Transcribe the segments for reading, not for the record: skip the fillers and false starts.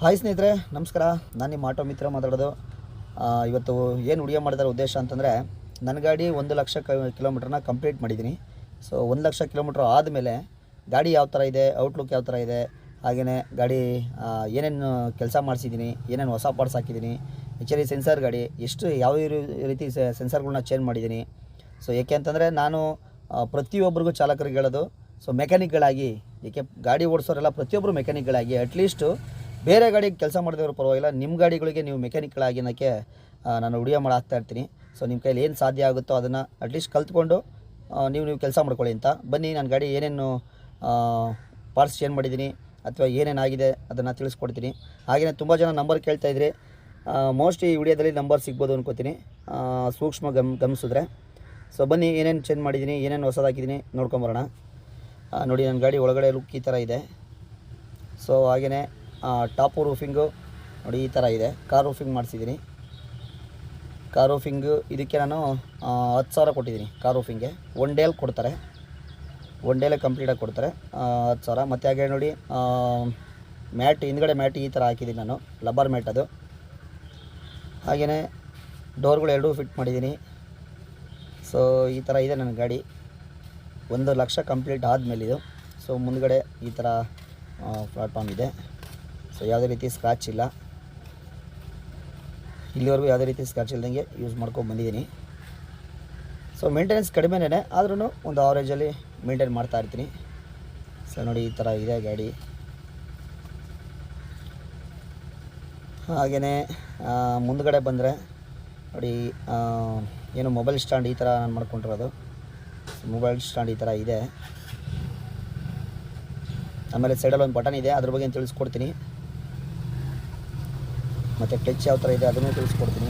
Hi ಸ್ನೇಹಿತರೆ, ನಮಸ್ಕಾರ. ನಾನು ನಿಮ್ಮ ಆಟೋ ಮಿತ್ರ ಮಾತಾಡೋದು. ಇವತ್ತು ಏನು ವಿಡಿಯೋ ಮಾಡಿದಾರ ಉದ್ದೇಶ ಅಂತಂದರೆ, ನನ್ನ ಗಾಡಿ 1,00,000 ಕಿಲೋಮೀಟ್ರನ್ನ ಕಂಪ್ಲೀಟ್ ಮಾಡಿದ್ದೀನಿ. ಸೊ 1,00,000 ಕಿಲೋಮೀಟ್ರ್ ಆದಮೇಲೆ ಗಾಡಿ ಯಾವ ಥರ ಇದೆ, ಔಟ್ಲುಕ್ ಯಾವ ಥರ ಇದೆ, ಹಾಗೆಯೇ ಗಾಡಿ ಏನೇನು ಕೆಲಸ ಮಾಡಿಸಿದ್ದೀನಿ, ಏನೇನು ಹೊಸ ಪಾರ್ಟ್ಸ್ ಹಾಕಿದ್ದೀನಿ, ಆ್ಯಕ್ಚುಲಿ ಸೆನ್ಸರ್ ಗಾಡಿ ಎಷ್ಟು ಯಾವ ರೀತಿ ಸೆನ್ಸರ್ಗಳನ್ನ ಚೇಂಜ್ ಮಾಡಿದ್ದೀನಿ. ಸೊ ಏಕೆ ಅಂತಂದರೆ ನಾನು ಪ್ರತಿಯೊಬ್ಬರಿಗೂ ಚಾಲಕರಿಗೆ ಹೇಳೋದು, ಸೊ ಮೆಕ್ಯಾನಿಕ್ಗಳಾಗಿ, ಏಕೆ ಗಾಡಿ ಓಡಿಸೋರೆಲ್ಲ ಪ್ರತಿಯೊಬ್ಬರು ಮೆಕ್ಯಾನಿಕ್ಗಳಾಗಿ, ಅಟ್ಲೀಸ್ಟು ಬೇರೆ ಗಾಡಿಗೆ ಕೆಲಸ ಮಾಡಿದವರು ಪರವಾಗಿಲ್ಲ, ನಿಮ್ಮ ಗಾಡಿಗಳಿಗೆ ನೀವು ಮೆಕ್ಯಾನಿಕ್ಗಳಾಗಿ ಅನ್ನೋಕ್ಕೆ ನಾನು ವಿಡಿಯೋ ಮಾಡಿ ಹಾಕ್ತಾಯಿರ್ತೀನಿ. ಸೊ ನಿಮ್ಮ ಕೈಲಿ ಏನು ಸಾಧ್ಯ ಆಗುತ್ತೋ ಅದನ್ನು ಅಟ್ಲೀಸ್ಟ್ ಕಲ್ತ್ಕೊಂಡು ನೀವು ಕೆಲಸ ಮಾಡ್ಕೊಳ್ಳಿ ಅಂತ. ಬನ್ನಿ, ನನ್ನ ಗಾಡಿ ಏನೇನು ಪಾರ್ಟ್ಸ್ ಚೇಂಜ್ ಮಾಡಿದ್ದೀನಿ ಅಥವಾ ಏನೇನಾಗಿದೆ ಅದನ್ನು ತಿಳಿಸ್ಕೊಡ್ತೀನಿ. ಹಾಗೆಯೇ ತುಂಬ ಜನ ನಂಬರ್ ಕೇಳ್ತಾಯಿದ್ರಿ. ಮೋಸ್ಟ್ಲಿ ಈ ವಿಡಿಯೋದಲ್ಲಿ ನಂಬರ್ ಸಿಗ್ಬೋದು ಅನ್ಕೋತೀನಿ, ಸೂಕ್ಷ್ಮ ಗಮನಿಸಿದ್ರೆ. ಸೊ ಬನ್ನಿ, ಏನೇನು ಚೇಂಜ್ ಮಾಡಿದ್ದೀನಿ, ಏನೇನು ಹೊಸದು ಹಾಕಿದ್ದೀನಿ ನೋಡ್ಕೊಂಬರೋಣ. ನೋಡಿ, ನನ್ನ ಗಾಡಿ ಒಳಗಡೆ ಲುಕ್ ಈ ಥರ ಇದೆ. ಸೊ ಹಾಗೆಯೇ ಟಾಪು ರೂಫಿಂಗು ನೋಡಿ ಈ ಥರ ಇದೆ. ಕಾರ್ ರೂಫಿಂಗ್ ಮಾಡಿಸಿದ್ದೀನಿ. ಕಾರ್ ರೂಫಿಂಗು ಇದಕ್ಕೆ ನಾನು 10,000 ಕೊಟ್ಟಿದ್ದೀನಿ. ಕಾರ್ ರೂಫಿಂಗ್ಗೆ 1 ಡೇಲಿ ಕೊಡ್ತಾರೆ, 1 ಡೇಲೇ ಕಂಪ್ಲೀಟಾಗಿ ಕೊಡ್ತಾರೆ, 10,000. ಮತ್ತು ಹಾಗೆ ನೋಡಿ, ಮ್ಯಾಟ್ ಹಿಂದ್ಗಡೆ ಮ್ಯಾಟ್ ಈ ಥರ ಹಾಕಿದ್ದೀನಿ ನಾನು, ಲಬ್ಬರ್ ಮ್ಯಾಟ್ ಅದು. ಹಾಗೆಯೇ ಡೋರ್ಗಳು 2 ಫಿಟ್ ಮಾಡಿದ್ದೀನಿ. ಸೊ ಈ ಥರ ಇದೆ ನನ್ನ ಗಾಡಿ. 1,00,000 ಕಂಪ್ಲೀಟ್ ಆದಮೇಲೆ ಇದು. ಸೊ ಮುಂದ್ಗಡೆ ಈ ಥರ ಪ್ಲಾಟ್ಫಾರ್ಮ್ ಇದೆ. ಸೊ ಯಾವುದೇ ರೀತಿ ಸ್ಕ್ರಾಚ್ ಇಲ್ಲ, ಇಲ್ಲಿವರೆಗೂ ಯಾವುದೇ ರೀತಿ ಸ್ಕ್ರಾಚ್ ಇಲ್ದಂಗೆ ಯೂಸ್ ಮಾಡ್ಕೊಂಡು ಬಂದಿದ್ದೀನಿ. ಸೊ ಮೇಂಟೆನೆನ್ಸ್ ಕಡಿಮೆನೇ, ಆದ್ರೂ ಒಂದು ಆವ್ರೇಜಲ್ಲಿ ಮೇಂಟೈನ್ ಮಾಡ್ತಾ ಇರ್ತೀನಿ. ಸೊ ನೋಡಿ, ಈ ಥರ ಇದೆ ಗಾಡಿ. ಹಾಗೆಯೇ ಮುಂದ್ಗಡೆ ಬಂದರೆ ನೋಡಿ, ಏನು ಮೊಬೈಲ್ ಸ್ಟ್ಯಾಂಡ್ ಈ ಥರ ನಾನು ಮಾಡ್ಕೊಂಡಿರೋದು. ಮೊಬೈಲ್ ಸ್ಟ್ಯಾಂಡ್ ಈ ಥರ ಇದೆ. ಆಮೇಲೆ ಸೈಡಲ್ಲಿ ಒಂದು ಬಟನ್ ಇದೆ, ಅದ್ರ ಬಗ್ಗೆ ತಿಳಿಸ್ಕೊಡ್ತೀನಿ. ಮತ್ತು ಕ್ಲಚ್ ಯಾವ ಥರ ಇದೆ ಅದನ್ನು ತಿಳಿಸ್ಕೊಡ್ತೀನಿ.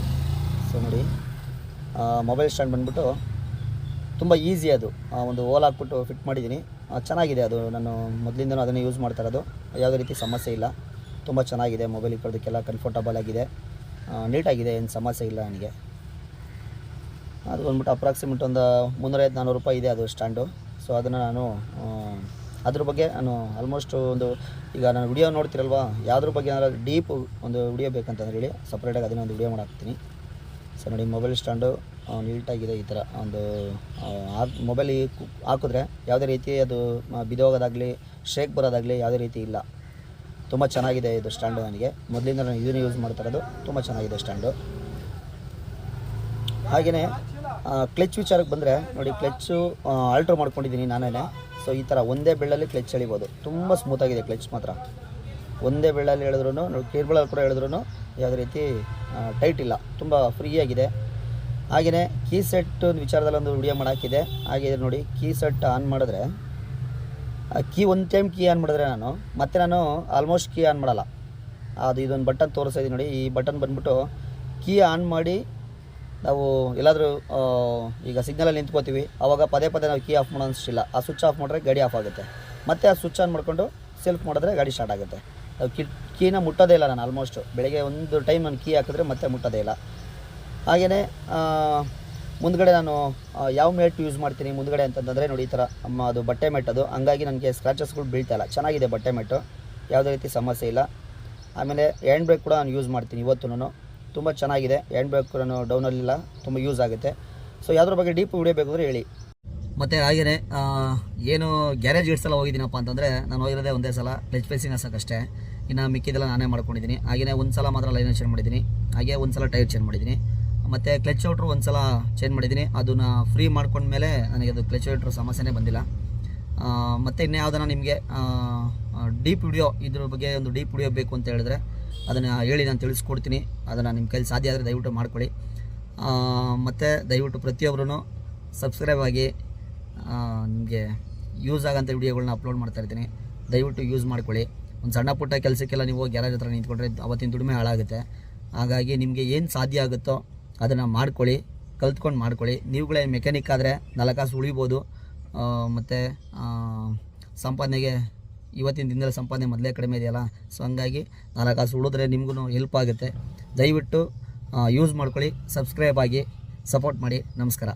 ಸೊ ನೋಡಿ, ಮೊಬೈಲ್ ಸ್ಟ್ಯಾಂಡ್ ಬಂದುಬಿಟ್ಟು ತುಂಬ ಈಸಿ. ಅದು ಒಂದು ಹೋಲ್ ಹಾಕ್ಬಿಟ್ಟು ಫಿಟ್ ಮಾಡಿದ್ದೀನಿ. ಚೆನ್ನಾಗಿದೆ ಅದು. ನಾನು ಮೊದಲಿಂದನೂ ಅದನ್ನೇ ಯೂಸ್ ಮಾಡ್ತಾ ಇರೋದು. ಯಾವುದೇ ರೀತಿ ಸಮಸ್ಯೆ ಇಲ್ಲ, ತುಂಬ ಚೆನ್ನಾಗಿದೆ. ಮೊಬೈಲ್ ಇಟ್ಕೊಳ್ಳೋದಕ್ಕೆಲ್ಲ ಕಂಫರ್ಟಬಲ್ ಆಗಿದೆ, ನೀಟಾಗಿದೆ, ಏನು ಸಮಸ್ಯೆ ಇಲ್ಲ ನನಗೆ. ಅದು ಬಂದ್ಬಿಟ್ಟು ಅಪ್ರಾಕ್ಸಿಮೇಟ್ ಒಂದು 350-400 ರೂಪಾಯಿ ಇದೆ ಅದು ಸ್ಟ್ಯಾಂಡು. ಸೊ ಅದನ್ನು ನಾನು ಅದ್ರ ಬಗ್ಗೆ ನಾನು ಆಲ್ಮೋಸ್ಟ್ ಈಗ ನಾನು ವಿಡಿಯೋ ನೋಡ್ತಿರಲ್ವ, ಯಾವುದ್ರ ಬಗ್ಗೆ ಏನಾದ್ರು ಡೀಪ್ ಒಂದು ವಿಡಿಯೋ ಬೇಕಂತಂದ್ರೆ ಹೇಳಿ, ಸಪ್ರೇಟಾಗಿ ಅದನ್ನ ಒಂದು ವಿಡಿಯೋ ಮಾಡಾಕ್ತೀನಿ. ಸೊ ನೋಡಿ, ಮೊಬೈಲ್ ಸ್ಟ್ಯಾಂಡು ನೀಟಾಗಿದೆ. ಈ ಥರ ಒಂದು ಮೊಬೈಲ್ ಹಾಕಿದ್ರೆ ಯಾವುದೇ ರೀತಿ ಅದು ಬಿದ್ದೋಗೋದಾಗಲಿ, ಶೇಕ್ ಬರೋದಾಗಲಿ ಯಾವುದೇ ರೀತಿ ಇಲ್ಲ. ತುಂಬ ಚೆನ್ನಾಗಿದೆ ಇದು ಸ್ಟ್ಯಾಂಡು. ನನಗೆ ಮೊದಲಿಂದ ನಾನು ಇದನ್ನು ಯೂಸ್ ಮಾಡ್ತಾ ಇರೋದು. ತುಂಬ ಚೆನ್ನಾಗಿದೆ ಸ್ಟ್ಯಾಂಡು. ಹಾಗೆಯೇ ಕ್ಲಚ್ ವಿಚಾರಕ್ಕೆ ಬಂದರೆ ನೋಡಿ, ಕ್ಲಚ್ಚು ಆಲ್ಟ್ರ್ ಮಾಡ್ಕೊಂಡಿದ್ದೀನಿ ನಾನೇ. ಸೊ ಈ ಥರ ಒಂದೇ ಬೆಳ್ಳಲ್ಲಿ ಕ್ಲಚ್ ಎಳಿಬೋದು. ತುಂಬ ಸ್ಮೂತಾಗಿದೆ ಕ್ಲಚ್ ಮಾತ್ರ. ಒಂದೇ ಬೆಳ್ಳಲ್ಲಿ ಎಳೆದ್ರೂ, ಕೇರ್ಬಳಲ್ಲಿ ಕೂಡ ಎಳೆದ್ರೂ ಯಾವುದೇ ರೀತಿ ಟೈಟ್ ಇಲ್ಲ, ತುಂಬ ಫ್ರೀಯಾಗಿದೆ. ಹಾಗೆಯೇ ಕೀ ಸೆಟ್ ವಿಚಾರದಲ್ಲಿ ಒಂದು ವಿಡಿಯೋ ಮಾಡಾಕಿದೆ. ಹಾಗೆ ನೋಡಿ, ಕೀ ಸೆಟ್ ಆನ್ ಮಾಡಿದ್ರೆ, ಒಂದು ಟೈಮ್ ಕೀ ಆನ್ ಮಾಡಿದ್ರೆ ನಾನು ಆಲ್ಮೋಸ್ಟ್ ಕೀ ಆನ್ ಮಾಡಲ್ಲ. ಅದು ಇದೊಂದು ಬಟನ್ ತೋರಿಸ್ತಾ ಇದ್ದೀನಿ ನೋಡಿ. ಈ ಬಟನ್ ಬಂದುಬಿಟ್ಟು ಕೀ ಆನ್ ಮಾಡಿ ನಾವು ಎಲ್ಲಾದರೂ ಈಗ ಸಿಗ್ನಲಲ್ಲಿ ನಿಂತ್ಕೋತೀವಿ, ಆವಾಗ ಪದೇ ನಾವು ಕೀ ಆಫ್ ಮಾಡೋ ಅನಿಸಿಲ್ಲ. ಆ ಸ್ವಿಚ್ ಆಫ್ ಮಾಡಿದ್ರೆ ಗಾಡಿ ಆಫ್ ಆಗುತ್ತೆ. ಮತ್ತು ಆ ಸ್ವಿಚ್ ಆನ್ ಮಾಡಿಕೊಂಡು ಸೆಲ್ಫ್ ಮಾಡಿದ್ರೆ ಗಾಡಿ ಸ್ಟಾರ್ಟ್ ಆಗುತ್ತೆ. ಕೀನ ಮುಟ್ಟೋದೇ ಇಲ್ಲ ನಾನು. ಆಲ್ಮೋಸ್ಟ್ ಬೆಳಗ್ಗೆ ಒಂದು ಟೈಮ್ ನಾನು ಕೀ ಹಾಕಿದ್ರೆ ಮತ್ತೆ ಮುಟ್ಟೋದೇ ಇಲ್ಲ. ಹಾಗೆಯೇ ಮುಂದ್ಗಡೆ ನಾನು ಯಾವ ಮ್ಯಾಟ್ ಯೂಸ್ ಮಾಡ್ತೀನಿ ಮುಂದ್ಗಡೆ ಅಂತಂದರೆ ನೋಡಿ, ಈ ಥರ ಅದು ಬಟ್ಟೆ ಮ್ಯಾಟ್ ಅದು. ಹಂಗಾಗಿ ನನಗೆ ಸ್ಕ್ರಾಚಸ್ಗಳು ಬೀಳ್ತಾಯಿಲ್ಲ. ಚೆನ್ನಾಗಿದೆ ಬಟ್ಟೆ ಮ್ಯಾಟು, ಯಾವುದೇ ರೀತಿ ಸಮಸ್ಯೆ ಇಲ್ಲ. ಆಮೇಲೆ ಹ್ಯಾಂಡ್ ಬ್ರೇಕ್ ಕೂಡ ನಾನು ಯೂಸ್ ಮಾಡ್ತೀನಿ ಇವತ್ತು. ತುಂಬ ಚೆನ್ನಾಗಿದೆ ಹ್ಯಾಂಡ್ ಬ್ರೇಕ್, ನಾನು ಡೌನಲ್ಲಿಲ್ಲ, ತುಂಬ ಯೂಸ್ ಆಗುತ್ತೆ. ಸೊ ಯಾವುದ್ರ ಬಗ್ಗೆ ಡೀಪ್ ವಿಡಿಯೋ ಬೇಕಾದ್ರೆ ಹೇಳಿ. ಮತ್ತು ಹಾಗೆಯೇ ಏನು ಗ್ಯಾರೇಜ್ ಸಲ ಹೋಗಿದ್ದೀನಪ್ಪ ಅಂತಂದರೆ, ನಾನು ಹೋಗಿರೋದೇ ಒಂದೇ ಸಲ ಕ್ಲಚ್ ಫೇಸಿಂಗ್ ಹಾಸೋಕ್ಕಷ್ಟೇ. ಇನ್ನು ಮಿಕ್ಕಿದೆಲ್ಲ ನಾನೇ ಮಾಡ್ಕೊಂಡಿದ್ದೀನಿ. ಹಾಗೆಯೇ ಒಂದು ಸಲ ಮಾತ್ರ ಲೈನರ್ ಚೇಂಜ್ ಮಾಡಿದ್ದೀನಿ. ಹಾಗೆ ಒಂದು ಸಲ ಟೈರ್ ಚೇಂಜ್ ಮಾಡಿದ್ದೀನಿ. ಮತ್ತು ಕ್ಲಚ್ ಔಟ್ರು ಒಂದು ಸಲ ಚೇಂಜ್ ಮಾಡಿದ್ದೀನಿ. ಅದನ್ನು ಫ್ರೀ ಮಾಡ್ಕೊಂಡ್ಮೇಲೆ ನನಗೆ ಅದು ಕ್ಲಚ್ ಔಟ್ರು ಸಮಸ್ಯೆನೇ ಬಂದಿಲ್ಲ. ಮತ್ತು ಇನ್ನು ಯಾವುದನ್ನ ನಿಮಗೆ ಡೀಪ್ ವಿಡಿಯೋ, ಇದ್ರ ಬಗ್ಗೆ ಒಂದು ಡೀಪ್ ವಿಡಿಯೋ ಬೇಕು ಅಂತ ಹೇಳಿದ್ರೆ ಅದನ್ನು ಹೇಳಿ, ನಾನು ತಿಳಿಸ್ಕೊಡ್ತೀನಿ. ಅದನ್ನು ನಿಮ್ಮ ಕೈಲಿ ಸಾಧ್ಯ ಆದರೆ ದಯವಿಟ್ಟು ಮಾಡ್ಕೊಳ್ಳಿ. ಮತ್ತು ದಯವಿಟ್ಟು ಪ್ರತಿಯೊಬ್ಬರೂ ಸಬ್ಸ್ಕ್ರೈಬ್ ಆಗಿ. ನಿಮಗೆ ಯೂಸ್ ಆಗೋಂಥ ವಿಡಿಯೋಗಳನ್ನ ಅಪ್ಲೋಡ್ ಮಾಡ್ತಾಯಿರ್ತೀನಿ. ದಯವಿಟ್ಟು ಯೂಸ್ ಮಾಡ್ಕೊಳ್ಳಿ. ಒಂದು ಸಣ್ಣ ಪುಟ್ಟ ಕೆಲಸಕ್ಕೆಲ್ಲ ನೀವು ಗ್ಯಾರೇಜ್ ಹತ್ರ ನಿಂತ್ಕೊಂಡ್ರೆ ಅವತ್ತಿನ ದುಡಿಮೆ ಹಾಳಾಗುತ್ತೆ. ಹಾಗಾಗಿ ನಿಮಗೆ ಏನು ಸಾಧ್ಯ ಆಗುತ್ತೋ ಅದನ್ನು ಮಾಡ್ಕೊಳ್ಳಿ, ಕಲ್ತ್ಕೊಂಡು ಮಾಡ್ಕೊಳ್ಳಿ. ನೀವುಗಳೇ ಮೆಕ್ಯಾನಿಕ್ ಆದರೆ 4 ಕಾಸು ಉಳಿಬೋದು. ಮತ್ತು ಸಂಪಾದನೆಗೆ ಇವತ್ತಿನ ದಿನದಲ್ಲಿ ಸಂಪಾದನೆ ಮೊದಲೇ ಕಡಿಮೆ ಇದೆಯಲ್ಲ. ಸೊ ಹಂಗಾಗಿ 4 ಕಾಸು ಉಳಿದ್ರೆ ನಿಮಗೂ ಹೆಲ್ಪ್ ಆಗುತ್ತೆ. ದಯವಿಟ್ಟು ಯೂಸ್ ಮಾಡ್ಕೊಳ್ಳಿ, ಸಬ್ಸ್ಕ್ರೈಬ್ ಆಗಿ, ಸಪೋರ್ಟ್ ಮಾಡಿ. ನಮಸ್ಕಾರ.